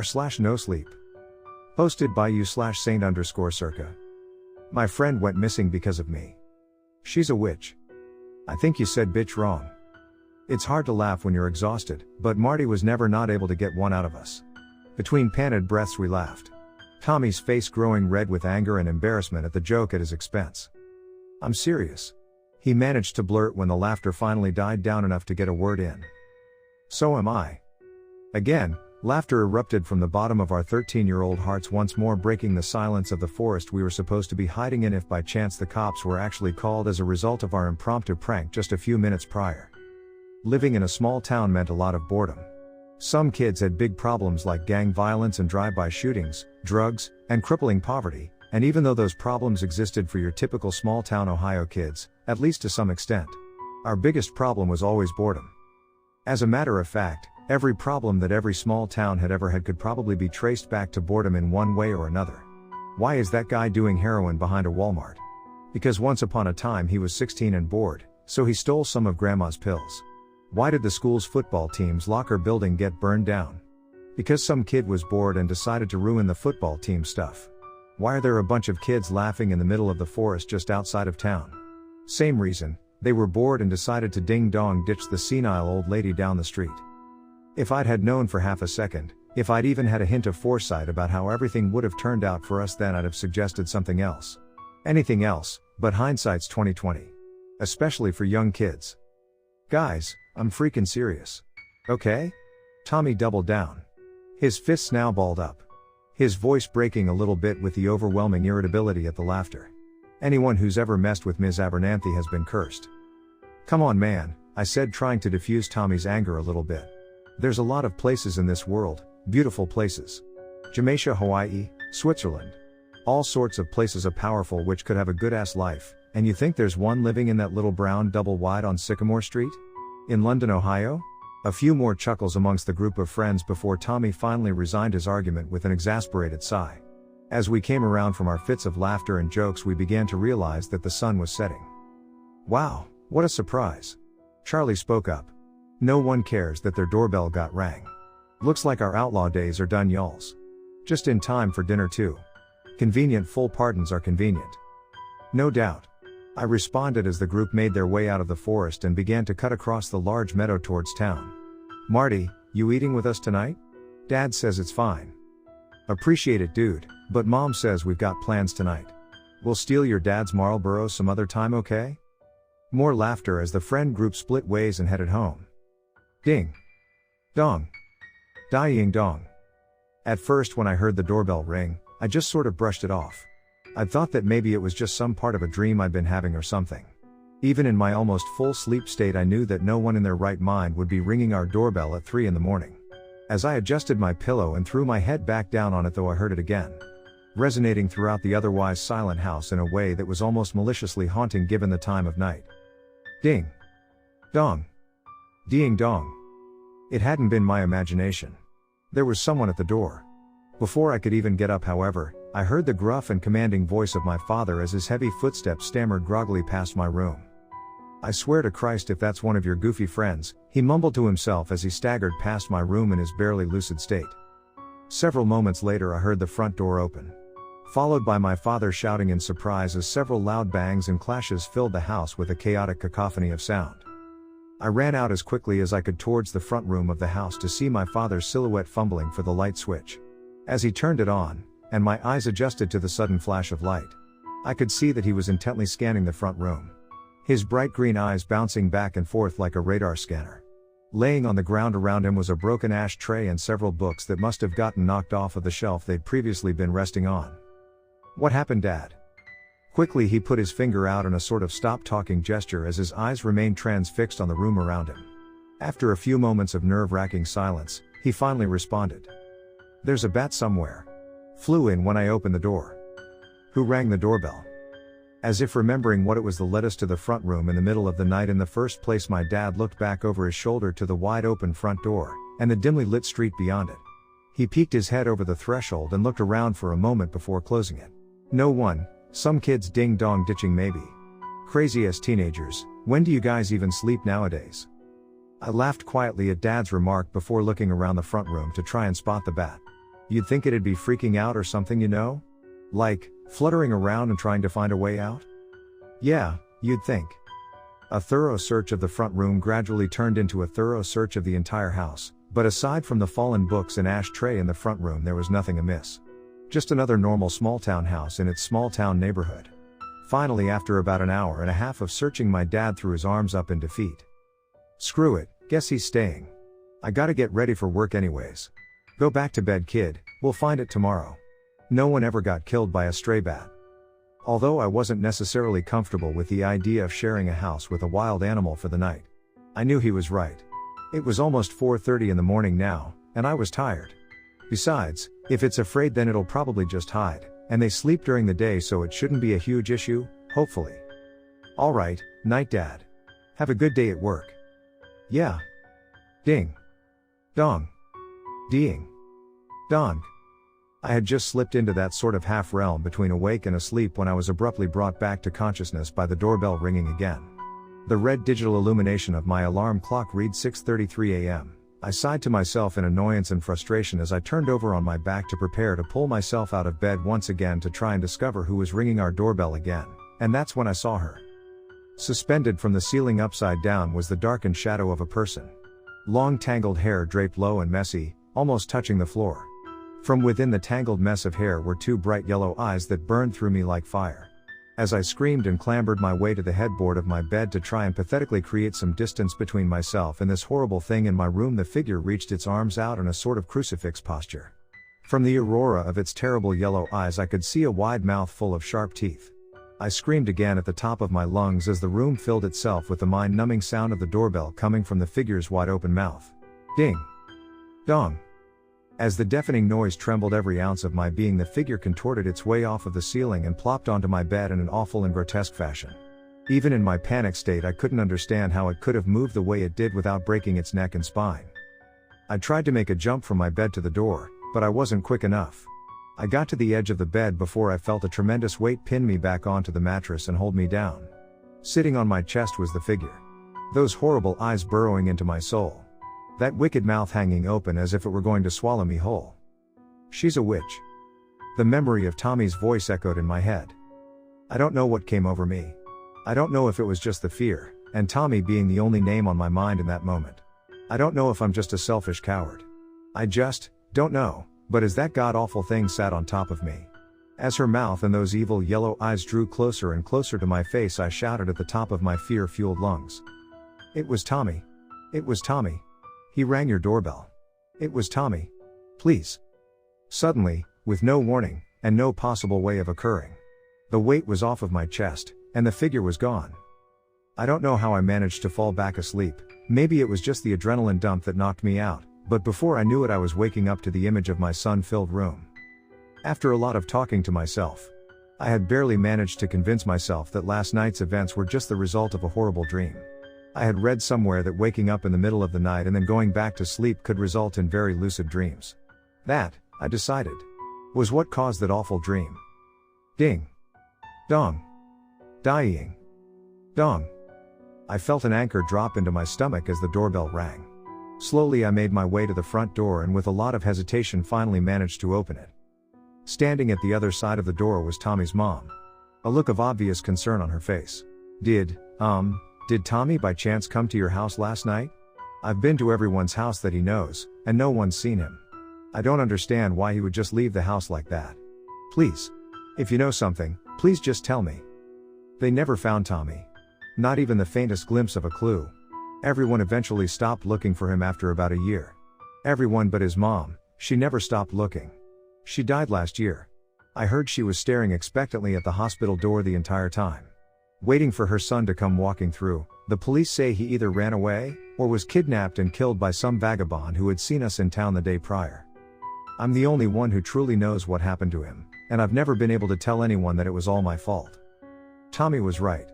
r/nosleep. Hosted by you/saint_circa. My friend went missing because of me. She's a witch. I think you said bitch wrong. It's hard to laugh when you're exhausted, but Marty was never not able to get one out of us. Between panted breaths we laughed. Tommy's face growing red with anger and embarrassment at the joke at his expense. I'm serious. He managed to blurt when the laughter finally died down enough to get a word in. So am I. Again, laughter erupted from the bottom of our 13-year-old hearts, once more breaking the silence of the forest we were supposed to be hiding in if by chance the cops were actually called as a result of our impromptu prank just a few minutes prior. Living in a small town meant a lot of boredom. Some kids had big problems like gang violence and drive-by shootings, drugs, and crippling poverty, and even though those problems existed for your typical small-town Ohio kids, at least to some extent, our biggest problem was always boredom. As a matter of fact, every problem that every small town had ever had could probably be traced back to boredom in one way or another. Why is that guy doing heroin behind a Walmart? Because once upon a time he was 16 and bored, so he stole some of grandma's pills. Why did the school's football team's locker building get burned down? Because some kid was bored and decided to ruin the football team stuff. Why are there a bunch of kids laughing in the middle of the forest just outside of town? Same reason, they were bored and decided to ding-dong ditch the senile old lady down the street. If I'd had known for half a second, if I'd even had a hint of foresight about how everything would have turned out for us, then I'd have suggested something else. Anything else, but hindsight's 20/20. Especially for young kids. Guys, I'm freaking serious. Okay? Tommy doubled down. His fists now balled up. His voice breaking a little bit with the overwhelming irritability at the laughter. Anyone who's ever messed with Ms. Abernathy has been cursed. Come on man, I said, trying to diffuse Tommy's anger a little bit. There's a lot of places in this world, beautiful places. Jamaica, Hawaii, Switzerland. All sorts of places a powerful witch could have a good-ass life, and you think there's one living in that little brown double wide on Sycamore Street? In London, Ohio? A few more chuckles amongst the group of friends before Tommy finally resigned his argument with an exasperated sigh. As we came around from our fits of laughter and jokes, we began to realize that the sun was setting. Wow, what a surprise. Charlie spoke up. No one cares that their doorbell got rang. Looks like our outlaw days are done, y'alls. Just in time for dinner too. Convenient full pardons are convenient. No doubt. I responded as the group made their way out of the forest and began to cut across the large meadow towards town. Marty, you eating with us tonight? Dad says it's fine. Appreciate it, dude, but Mom says we've got plans tonight. We'll steal your dad's Marlboro some other time, okay? More laughter as the friend group split ways and headed home. Ding. Dong. Dying dong. At first, when I heard the doorbell ring, I just sort of brushed it off. I thought that maybe it was just some part of a dream I'd been having or something. Even in my almost full sleep state, I knew that no one in their right mind would be ringing our doorbell at 3 in the morning. As I adjusted my pillow and threw my head back down on it, though, I heard it again, resonating throughout the otherwise silent house in a way that was almost maliciously haunting given the time of night. Ding. Dong. Ding dong. It hadn't been my imagination. There was someone at the door. Before I could even get up, however, I heard the gruff and commanding voice of my father as his heavy footsteps stammered groggily past my room. I swear to Christ, if that's one of your goofy friends, he mumbled to himself as he staggered past my room in his barely lucid state. Several moments later, I heard the front door open, followed by my father shouting in surprise as several loud bangs and clashes filled the house with a chaotic cacophony of sound. I ran out as quickly as I could towards the front room of the house to see my father's silhouette fumbling for the light switch. As he turned it on, and my eyes adjusted to the sudden flash of light, I could see that he was intently scanning the front room. His bright green eyes bouncing back and forth like a radar scanner. Laying on the ground around him was a broken ashtray and several books that must have gotten knocked off of the shelf they'd previously been resting on. What happened, Dad? Quickly he put his finger out in a sort of stop-talking gesture as his eyes remained transfixed on the room around him. After a few moments of nerve-wracking silence, he finally responded. There's a bat somewhere. Flew in when I opened the door. Who rang the doorbell? As if remembering what it was that led us to the front room in the middle of the night in the first place, my dad looked back over his shoulder to the wide open front door, and the dimly lit street beyond it. He peeked his head over the threshold and looked around for a moment before closing it. No one, some kids ding-dong ditching maybe. Crazy-ass teenagers, when do you guys even sleep nowadays? I laughed quietly at Dad's remark before looking around the front room to try and spot the bat. You'd think it'd be freaking out or something, you know? Like, fluttering around and trying to find a way out? Yeah, you'd think. A thorough search of the front room gradually turned into a thorough search of the entire house, but aside from the fallen books and ashtray in the front room, there was nothing amiss. Just another normal small-town house in its small-town neighborhood. Finally, after about an hour and a half of searching, my dad threw his arms up in defeat. Screw it, guess he's staying. I gotta get ready for work anyways. Go back to bed, kid, we'll find it tomorrow. No one ever got killed by a stray bat. Although I wasn't necessarily comfortable with the idea of sharing a house with a wild animal for the night. I knew he was right. It was almost 4:30 in the morning now, and I was tired. Besides, if it's afraid, then it'll probably just hide, and they sleep during the day, so it shouldn't be a huge issue, hopefully. Alright, night, Dad. Have a good day at work. Yeah. Ding. Dong. Deeing. Dong. I had just slipped into that sort of half realm between awake and asleep when I was abruptly brought back to consciousness by the doorbell ringing again. The red digital illumination of my alarm clock read 6:33 a.m. I sighed to myself in annoyance and frustration as I turned over on my back to prepare to pull myself out of bed once again to try and discover who was ringing our doorbell again, and that's when I saw her. Suspended from the ceiling upside down was the darkened shadow of a person. Long tangled hair draped low and messy, almost touching the floor. From within the tangled mess of hair were two bright yellow eyes that burned through me like fire. As I screamed and clambered my way to the headboard of my bed to try and pathetically create some distance between myself and this horrible thing in my room, the figure reached its arms out in a sort of crucifix posture. From the aurora of its terrible yellow eyes I could see a wide mouth full of sharp teeth. I screamed again at the top of my lungs as the room filled itself with the mind-numbing sound of the doorbell coming from the figure's wide-open mouth. Ding. Dong. As the deafening noise trembled every ounce of my being, the figure contorted its way off of the ceiling and plopped onto my bed in an awful and grotesque fashion. Even in my panic state, I couldn't understand how it could have moved the way it did without breaking its neck and spine. I tried to make a jump from my bed to the door, but I wasn't quick enough. I got to the edge of the bed before I felt a tremendous weight pin me back onto the mattress and hold me down. Sitting on my chest was the figure. Those horrible eyes burrowing into my soul. That wicked mouth hanging open as if it were going to swallow me whole. She's a witch. The memory of Tommy's voice echoed in my head. I don't know what came over me. I don't know if it was just the fear, and Tommy being the only name on my mind in that moment. I don't know if I'm just a selfish coward. I just don't know, but as that god-awful thing sat on top of me. As her mouth and those evil yellow eyes drew closer and closer to my face, I shouted at the top of my fear-fueled lungs. It was Tommy. It was Tommy. He rang your doorbell. It was Tommy. Please. Suddenly, with no warning, and no possible way of occurring. The weight was off of my chest, and the figure was gone. I don't know how I managed to fall back asleep. Maybe it was just the adrenaline dump that knocked me out, but before I knew it I was waking up to the image of my sun-filled room. After a lot of talking to myself, I had barely managed to convince myself that last night's events were just the result of a horrible dream. I had read somewhere that waking up in the middle of the night and then going back to sleep could result in very lucid dreams. That, I decided, was what caused that awful dream. Ding. Dong. Dying. Dong. I felt an anchor drop into my stomach as the doorbell rang. Slowly I made my way to the front door and with a lot of hesitation finally managed to open it. Standing at the other side of the door was Tommy's mom. A look of obvious concern on her face. Did Tommy by chance come to your house last night? I've been to everyone's house that he knows, and no one's seen him. I don't understand why he would just leave the house like that. Please. If you know something, please just tell me. They never found Tommy. Not even the faintest glimpse of a clue. Everyone eventually stopped looking for him after about a year. Everyone but his mom, she never stopped looking. She died last year. I heard she was staring expectantly at the hospital door the entire time. Waiting for her son to come walking through. The police say he either ran away, or was kidnapped and killed by some vagabond who had seen us in town the day prior. I'm the only one who truly knows what happened to him, and I've never been able to tell anyone that it was all my fault. Tommy was right.